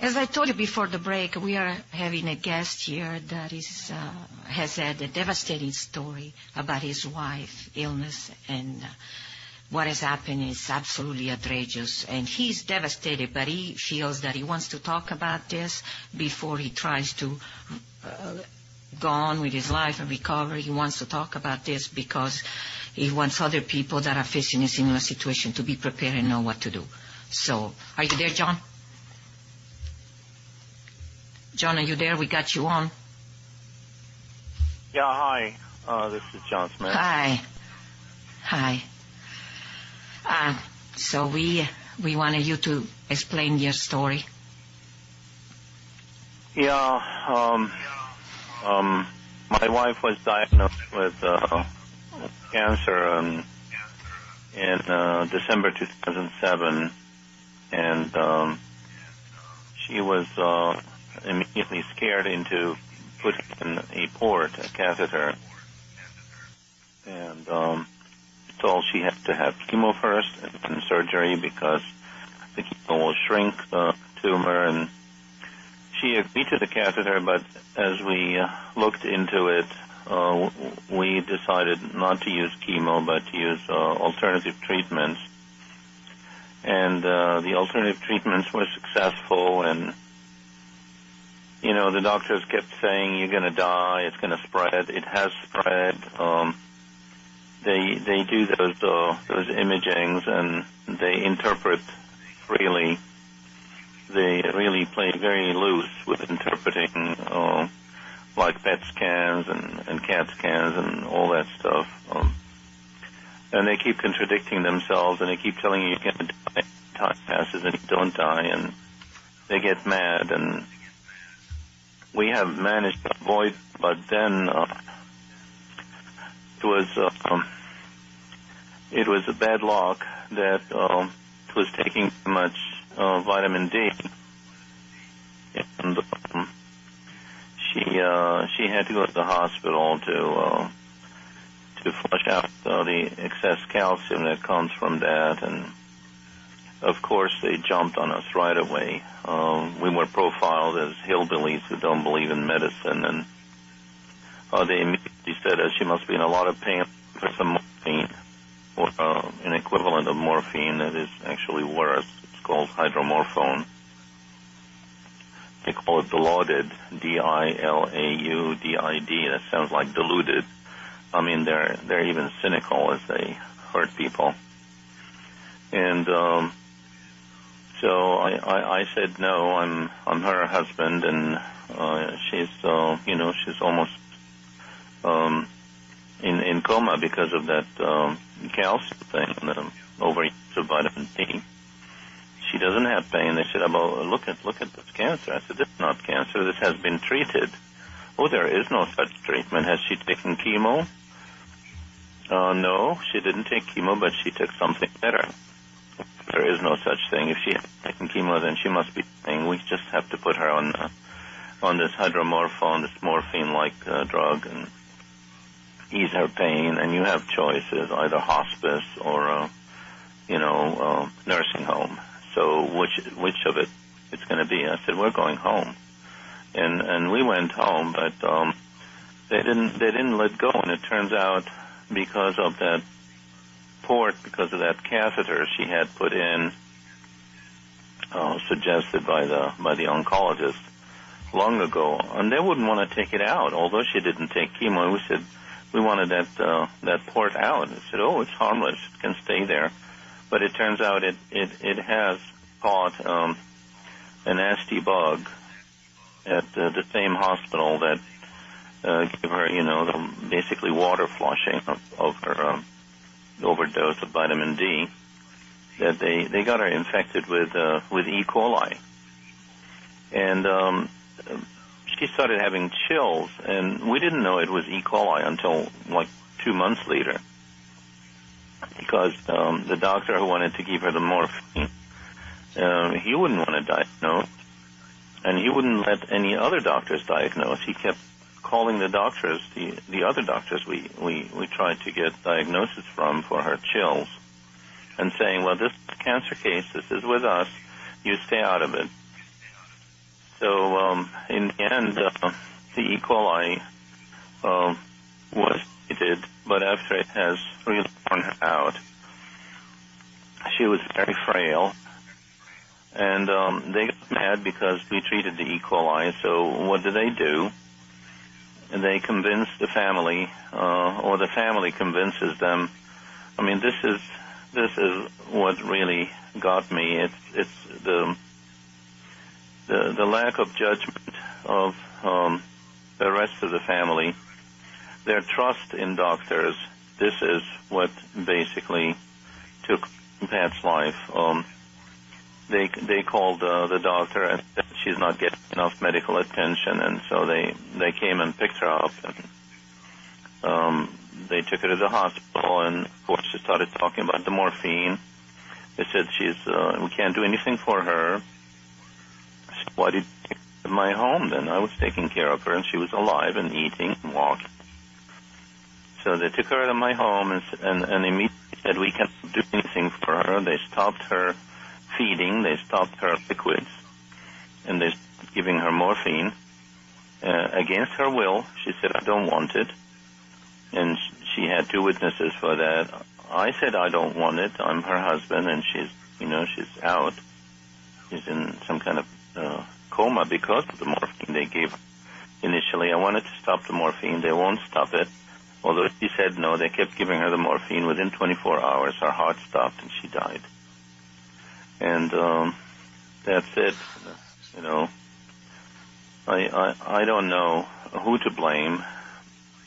As I told you before the break, we are having a guest here that has had a devastating story about his wife's illness, and what has happened is absolutely outrageous. And he's devastated, but he feels that he wants to talk about this before he tries to go on with his life and recover. He wants to talk about this because he wants other people that are facing a similar situation to be prepared and know what to do. So, are you there, John? John, are you there? We got you on. Yeah, hi. This is John Smith. Hi. So we wanted you to explain your story. Yeah, my wife was diagnosed with cancer in December 2007, and she was immediately scared into putting in a catheter, and told she had to have chemo first and surgery because the chemo will shrink the tumor, and she agreed to the catheter, but as we looked into it, we decided not to use chemo but to use alternative treatments, and the alternative treatments were successful, and the doctors kept saying, you're going to die, it's going to spread. It has spread. They do those imagings, and they interpret freely. They really play very loose with interpreting, like PET scans and CAT scans and all that stuff. And they keep contradicting themselves, and they keep telling you you're going to die. Time passes and you don't die, and they get mad, and we have managed to avoid, but then it was a bad luck that it was taking too much vitamin D, and she had to go to the hospital to flush out the excess calcium that comes from that, and of course, they jumped on us right away. We were profiled as hillbillies who don't believe in medicine, and they immediately said that she must be in a lot of pain for some morphine, or an equivalent of morphine that is actually worse. It's called hydromorphone. They call it dilaudid, D-I-L-A-U-D-I-D. That sounds like diluted. I mean, they're even cynical as they hurt people. And so I said no. I'm her husband, and she's she's almost in coma because of that calcium thing, overuse of vitamin D. She doesn't have pain. They said, "Well, look at this cancer." I said, "This is not cancer. This has been treated." "Oh, there is no such treatment. Has she taken chemo?" No, she didn't take chemo, but she took something better. There is no such thing. If she has taken chemo, then she must be saying, we just have to put her on this hydromorphone, this morphine-like drug, and ease her pain. And you have choices, either hospice or, nursing home. So which of it it's going to be? I said, we're going home, and we went home, but they didn't let go, and it turns out because of that port, because of that catheter she had put in, suggested by the oncologist long ago, and they wouldn't want to take it out, although she didn't take chemo. We said we wanted that port out. They said, oh, it's harmless, it can stay there. But it turns out it has caught a nasty bug at the same hospital that gave her, basically water flushing of her overdose of vitamin D, that they got her infected with E-Coli. And she started having chills, and we didn't know it was E-Coli until like 2 months later, because the doctor who wanted to give her the morphine, he wouldn't want to diagnose, and he wouldn't let any other doctors diagnose. He kept calling the doctors, the other doctors we tried to get diagnosis from for her chills, and saying, well, this cancer case, this is with us, you stay out of it. So in the end, the E-Coli was treated, but after it has really worn her out, she was very frail. And they got mad because we treated the E-Coli. So what do? And they convinced the family, or the family convinces them. I mean, this is what really got me. It's the lack of judgment of the rest of the family, their trust in doctors. This is what basically took Pat's life. They called the doctor and said she's not getting enough medical attention, and so they came and picked her up, and they took her to the hospital, and of course she started talking about the morphine. They said we can't do anything for her. So why did you take her to my home then? I was taking care of her, and she was alive and eating and walking. So they took her to my home and immediately said we can't do anything for her. They stopped her feeding, they stopped her liquids, and they started giving her morphine against her will. She said, I don't want it, and she had 2 witnesses for that. I said, I don't want it. I'm her husband, and she's out. She's in some kind of coma because of the morphine they gave her initially. I wanted to stop the morphine. They won't stop it. Although she said no, they kept giving her the morphine. Within 24 hours, her heart stopped, and she died. And that's it. I don't know who to blame,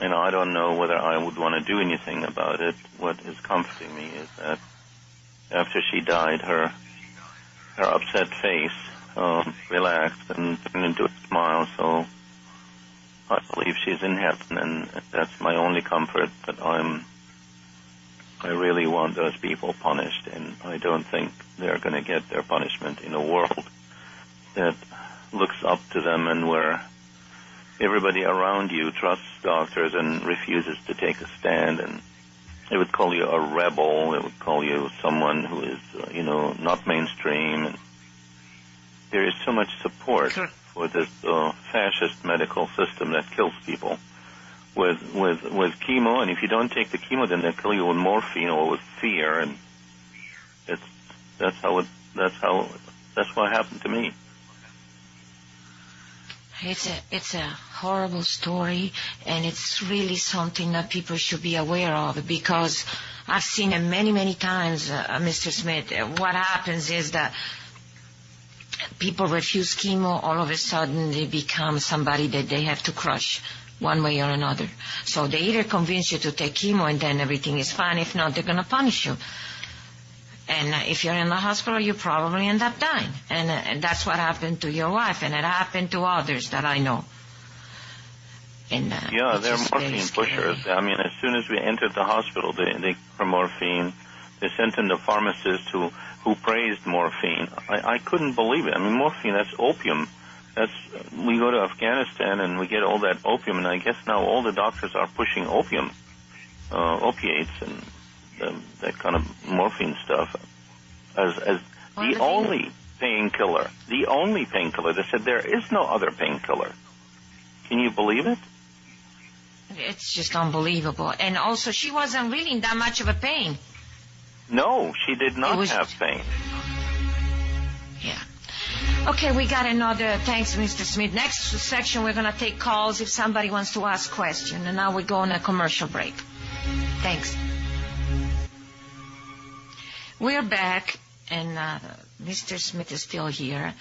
and I don't know whether I would want to do anything about it. What is comforting me is that after she died, her upset face relaxed and turned into a smile. So I believe she's in heaven, and that's my only comfort. But I really want those people punished, and I don't think they're going to get their punishment in a world that looks up to them and where everybody around you trusts doctors and refuses to take a stand. And they would call you a rebel. They would call you someone who is, not mainstream. And there is so much support for this fascist medical system that kills people. With chemo, and if you don't take the chemo, then they kill you with morphine or with fear, and that's what happened to me. It's a horrible story, and it's really something that people should be aware of, because I've seen it many times, Mr. Smith. What happens is that people refuse chemo, all of a sudden they become somebody that they have to crush one way or another. So they either convince you to take chemo and then everything is fine. If not, they're going to punish you. And if you're in the hospital, you probably end up dying. And that's what happened to your wife, and it happened to others that I know. And they're morphine pushers. I mean, as soon as we entered the hospital, they for morphine. They sent in the pharmacist who praised morphine. I couldn't believe it. I mean, morphine, that's opium. We go to Afghanistan and we get all that opium, and I guess now all the doctors are pushing opium, opiates, and that kind of morphine stuff as the only painkiller. The only painkiller. They said there is no other painkiller. Can you believe it? It's just unbelievable. And also, she wasn't really in that much of a pain. No, she did not have pain. Yeah. Okay, we got another. Thanks, Mr. Smith. Next section, we're going to take calls if somebody wants to ask questions. And now we go on a commercial break. Thanks. We're back, and Mr. Smith is still here.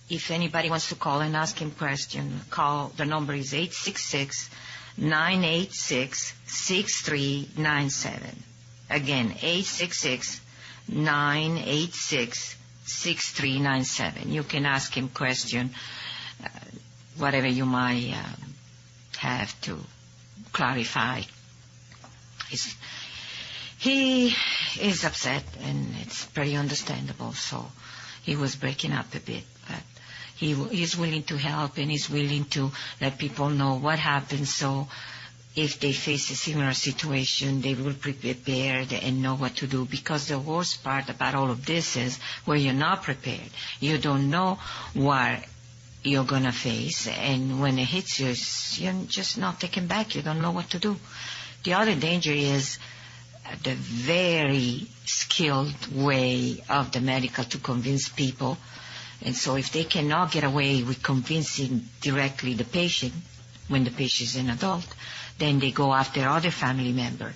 If anybody wants to call and ask him a question, call. The number is 866-986-6397. Again, 866-986-6397. You can ask him question, whatever you might have to clarify. He is upset, and it's pretty understandable. So he was breaking up a bit, but he's willing to help, and he's willing to let people know what happened. So if they face a similar situation, they will be prepared and know what to do. Because the worst part about all of this is where you're not prepared. You don't know what you're going to face, and when it hits you, you're just not taken back. You don't know what to do. The other danger is the very skilled way of the medical to convince people. And so if they cannot get away with convincing directly the patient, when the patient is an adult, then they go after other family member.